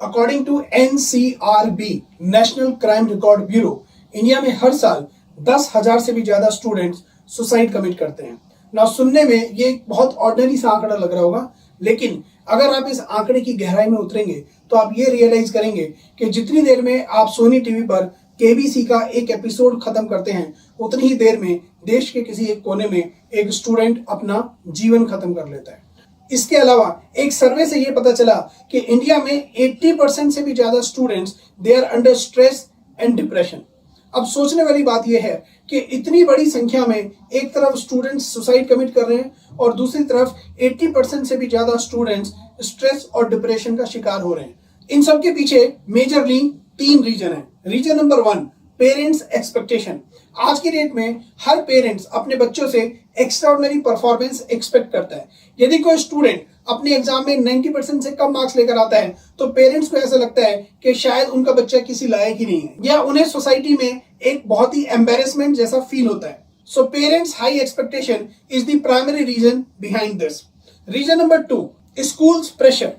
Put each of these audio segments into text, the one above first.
According to NCRB, national crime record bureau, India में हर साल 10,000 से भी ज्यादा स्टूडेंट्स सुसाइड कमिट करते हैं ना। सुनने में ये एक बहुत ऑर्डिनरी सा आंकड़ा लग रहा होगा, लेकिन अगर आप इस आंकड़े की गहराई में उतरेंगे तो आप ये रियलाइज करेंगे कि जितनी देर में आप सोनी टीवी पर केबीसी का एक एपिसोड खत्म करते हैं, उतनी ही देर में देश के किसी एक कोने में एक स्टूडेंट अपना जीवन खत्म कर लेता है। इसके अलावा एक सर्वे से ये पता चला कि इंडिया में 80% से भी ज्यादा students they are under stress and depression. अब सोचने वाली बात यह है कि इतनी बड़ी संख्या में एक तरफ स्टूडेंट्स सुसाइड कमिट कर रहे हैं और दूसरी तरफ 80% से भी ज्यादा स्टूडेंट्स स्ट्रेस और डिप्रेशन का शिकार हो रहे हैं। इन सब के पीछे मेजरली 3 रीजन है। Reason number 1, parents expectation. आज की डेट में हर पेरेंट्स अपने बच्चों से एक्स्ट्राऑर्डिनरी परफॉर्मेंस एक्सपेक्ट करता है। यदि कोई स्टूडेंट अपने एग्जाम में 90% से कम मार्क्स लेकर आता है तो पेरेंट्स को ऐसा लगता है कि शायद उनका बच्चा किसी लायक ही नहीं है, या उन्हें सोसाइटी में एक बहुत ही एम्बेरसमेंट जैसा फील होता है। So parents high expectation is the primary reason behind this. Reason number 2, schools pressure.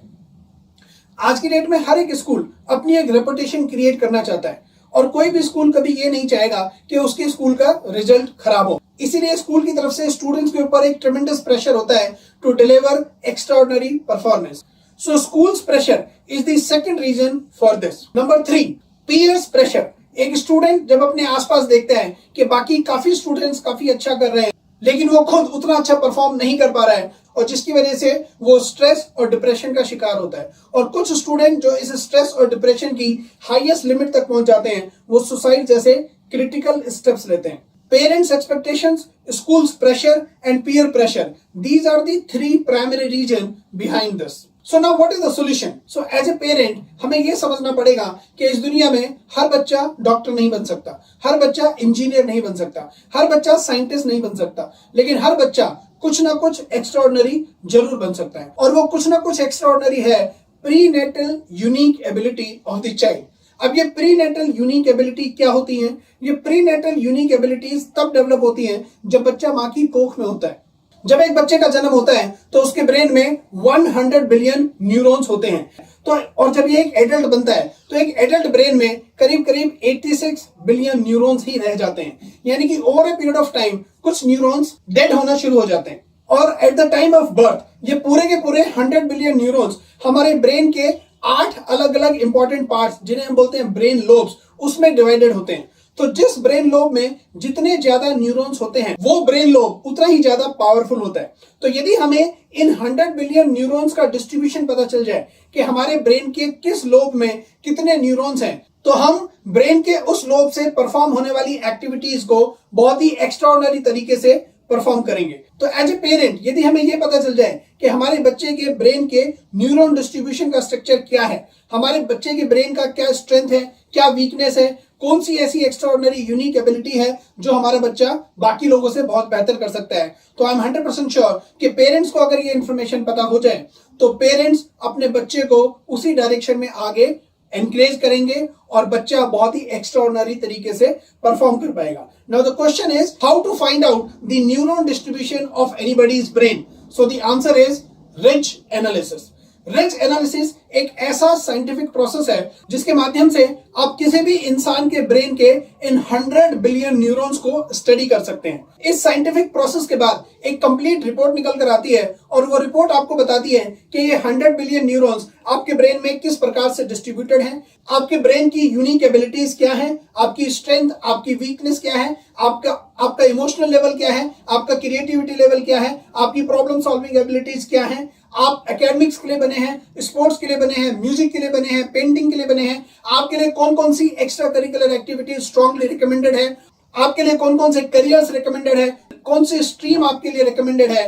आज की डेट में हर एक स्कूल अपनी एक रेपुटेशन क्रिएट करना चाहता है और कोई भी स्कूल कभी ये नहीं चाहेगा कि उसके स्कूल का रिजल्ट खराब हो। इसीलिए स्कूल की तरफ से स्टूडेंट्स के ऊपर एक ट्रेमेंडस प्रेशर होता है to deliver extraordinary performance. So schools pressure is the second reason for this. Number 3, peers pressure. एक स्टूडेंट जब अपने आसपास देखता है कि बाकी काफी स्टूडेंट्स काफी अच्छा कर रहे हैं लेकिन वो खुद उतना अच्छा परफॉर्म नहीं कर पा रहा है, और जिसकी वजह से वो स्ट्रेस और डिप्रेशन का शिकार होता है। और कुछ स्टूडेंट जो इस स्ट्रेस और डिप्रेशन की हाईएस्ट लिमिट तक पहुंच जाते हैं, वो सुसाइड जैसे क्रिटिकल स्टेप्स लेते हैं। Parents expectations, schools pressure and peer pressure, these are the 3 primary reason behind this. So now what is the solution? So as a parent हमें यह समझना पड़ेगा कि इस दुनिया में हर बच्चा डॉक्टर नहीं बन सकता, हर बच्चा इंजीनियर नहीं बन सकता, हर बच्चा साइंटिस्ट नहीं बन सकता, लेकिन हर बच्चा कुछ ना कुछ एक्स्ट्राऑर्डिनरी जरूर बन सकता है। और वो कुछ ना कुछ एक्स्ट्राऑर्डिनरी है prenatal unique ability of the child. अब ये प्रीनेटल यूनिक एबिलिटी क्या होती है? ये प्रीनेटल यूनिक एबिलिटीज तब डेवलप होती हैं जब बच्चा माँ की कोख में होता है। जब एक बच्चे का जन्म होता है तो उसके ब्रेन में 100 बिलियन न्यूरॉन्स होते हैं। तो और जब ये एक एडल्ट बनता है तो एक एडल्ट ब्रेन में करीब करीब 86 बिलियन न्यूरॉन्स ही रह जाते हैं, यानी कि over a period of time कुछ न्यूरॉन्स डेड होना शुरू हो जाते हैं। और at the time of birth ये पूरे के पूरे 100 बिलियन न्यूरॉन्स हमारे ब्रेन के 8 अलग अलग इंपॉर्टेंट पार्ट्स, जिन्हें हम बोलते हैं ब्रेन लोब्स, उसमें डिवाइडेड होते हैं। तो जिस ब्रेन लोब में जितने ज्यादा न्यूरॉन्स होते हैं वो ब्रेन लोब उतना ही ज्यादा पावरफुल होता है। तो यदि हमें इन 100 बिलियन न्यूरॉन्स का डिस्ट्रीब्यूशन पता चल जाए कि हमारे ब्रेन के किस लोब में कितने न्यूरॉन्स हैं, तो हम ब्रेन के उस लोब से परफॉर्म होने वाली एक्टिविटीज को बहुत ही एक्स्ट्राऑर्डिनरी तरीके से परफॉर्म करेंगे। तो एज ए पेरेंट यदि हमें यह पता चल जाए कि हमारे बच्चे के ब्रेन के न्यूरॉन डिस्ट्रीब्यूशन का स्ट्रक्चर क्या है, हमारे बच्चे के ब्रेन का क्या स्ट्रेंथ है, क्या वीकनेस है, कौन सी ऐसी एक्स्ट्राऑर्डिनरी यूनिक एबिलिटी है जो हमारा बच्चा बाकी लोगों से बहुत बेहतर कर सकता है, तो आई एम 100% श्योर कि पेरेंट्स को अगर ये इंफॉर्मेशन पता हो जाए तो पेरेंट्स अपने बच्चे को उसी डायरेक्शन में आगे एनकरेज करेंगे और बच्चा बहुत ही एक्स्ट्राऑर्डिनरी तरीके से परफॉर्म कर पाएगा। Now the question is how to find out the neuron distribution of anybody's brain. So the answer is rich analysis. Rich analysis एक ऐसा साइंटिफिक प्रोसेस है जिसके माध्यम से आप किसी भी इंसान के ब्रेन के इन 100 बिलियन न्यूरॉन्स को स्टडी कर सकते हैं। इस साइंटिफिक प्रोसेस के बाद एक कंप्लीट रिपोर्ट निकल कर आती है और वो रिपोर्ट आपको बताती है कि ये 100 बिलियन न्यूरॉन्स आपके ब्रेन में किस प्रकार से डिस्ट्रीब्यूटेड हैं, आपके ब्रेन की यूनिक एबिलिटीज क्या हैं, आपकी स्ट्रेंथ, आपकी वीकनेस क्या है, आपका इमोशनल लेवल क्या है, आपका क्रिएटिविटी लेवल क्या है, आपकी प्रॉब्लम सॉल्विंग एबिलिटीज क्या है, आप एकेडमिक्स के लिए बने हैं, स्पोर्ट्स के लिए बने हैं, म्यूजिक के लिए बने हैं, पेंटिंग के लिए बने हैं, आपके लिए कौन कौन सी extra curricular activities strongly recommended है, आपके लिए कौन कौन से करियर्स रिकमेंडेड है, कौन सी स्ट्रीम आपके लिए रिकमेंडेड है।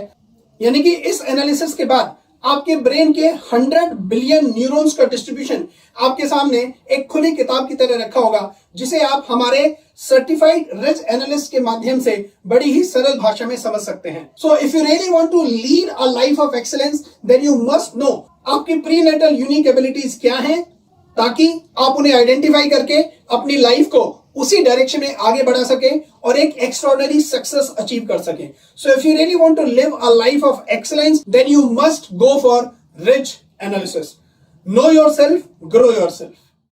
यानी कि इस एनालिसिस के बाद आपके ब्रेन के 100 बिलियन न्यूरॉन्स का डिस्ट्रीब्यूशन आपके सामने एक खुली किताब की तरह रखा होगा, जिसे आप हमारे सर्टिफाइड रिच एनालिस्ट के माध्यम से बड़ी ही सरल भाषा में समझ सकते हैं। So if you really want to lead a life of excellence then you must know आपकी प्रीनेटल यूनिक एबिलिटीज क्या हैं, ताकि आप उन्हें आइडेंटिफाई करके अपनी लाइफ को उसी डायरेक्शन में आगे बढ़ा सके और एक एक्स्ट्राऑर्डिनरी सक्सेस अचीव कर सके। So if you really want to live a life of excellence then you must go for rich analysis. Know yourself, grow your self.